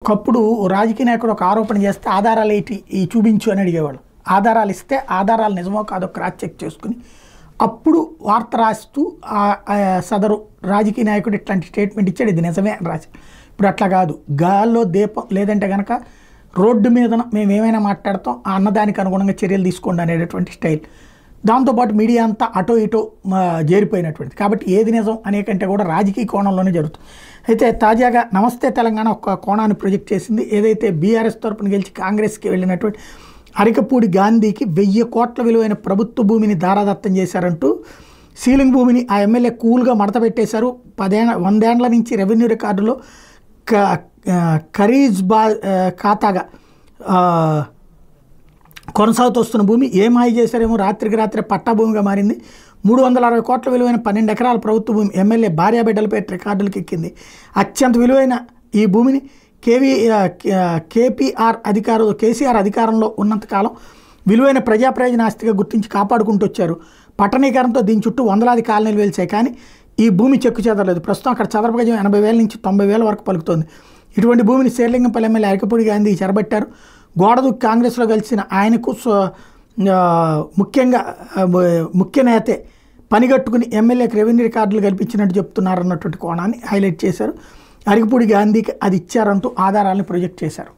ఒకప్పుడు రాజకీయ నాయకుడు ఒక ఆరోపణ చేస్తే ఆధారాలు ఏంటి ఈ చూపించు అని అడిగేవాళ్ళు. ఆధారాలు ఇస్తే ఆధారాలు నిజమో కాదో క్రాస్ చెక్ చేసుకుని అప్పుడు వార్త రాస్తూ సదరు రాజకీయ నాయకుడు ఇట్లాంటి స్టేట్మెంట్ ఇచ్చాడు, ఇది నిజమే అని రాసి. ఇప్పుడు అట్లా కాదు, గాల్లో దీపం లేదంటే కనుక రోడ్డు మీద మేము ఏమైనా మాట్లాడతాం, ఆ అన్నదానికి అనుగుణంగా చర్యలు తీసుకోండి అనేటటువంటి స్టైల్. దాంతోపాటు మీడియా అంతా అటో ఇటో చేరిపోయినటువంటిది. కాబట్టి ఏది నిజం అనే కంటే కూడా రాజకీయ కోణంలోనే జరుగుతుంది. అయితే తాజాగా నమస్తే తెలంగాణ ఒక కోణాన్ని ప్రొజెక్ట్ చేసింది. ఏదైతే బీఆర్ఎస్ తరపున గెలిచి కాంగ్రెస్కి వెళ్ళినటువంటి అరికపూడి గాంధీకి 1000 కోట్ల విలువైన ప్రభుత్వ భూమిని దారాదత్తం చేశారంటూ సీలింగ్ భూమిని ఆ ఎమ్మెల్యే కూల్గా మడత పెట్టేశారు. 100 ఏళ్ల నుంచి రెవెన్యూ రికార్డులో ఖరీజ్ ఖాతాగా కొనసాగుతూ వస్తున్న భూమి ఏం మాయ చేశారేమో రాత్రికి రాత్రే పట్టా భూమిగా మారింది. 360 కోట్ల విలువైన 12 ఎకరాల ప్రభుత్వ భూమి ఎమ్మెల్యే భార్యాబిడ్డలపై రికార్డులకు ఎక్కింది. అత్యంత విలువైన ఈ భూమిని కేసీఆర్ అధికారంలో ఉన్నంతకాలం విలువైన ప్రజా ప్రయోజన ఆస్తిగా గుర్తించి కాపాడుకుంటూ వచ్చారు. పట్టణీకరణతో దీని చుట్టూ వందలాది కాలనీలు వెలిసాయి, కానీ ఈ భూమి చెక్కు చెదరలేదు. ప్రస్తుతం అక్కడ చదరపు గజం 80,000 నుంచి 90,000 వరకు పలుకుతోంది. ఇటువంటి భూమిని శేర్లింగంపల్లి ఎమ్మెల్యే అరికపూడి గాంధీ చెరబట్టారు. గోడదూకి కాంగ్రెస్లో కలిసిన ఆయనకు ముఖ్య నేతే పనిగట్టుకుని ఎమ్మెల్యేకి రెవెన్యూ రికార్డులు కల్పించినట్టు చెప్తున్నారన్నటువంటి కోణాన్ని హైలైట్ చేశారు. అరికపూడి గాంధీకి అది ఇచ్చారంటూ ఆధారాలను ప్రొజెక్ట్ చేశారు.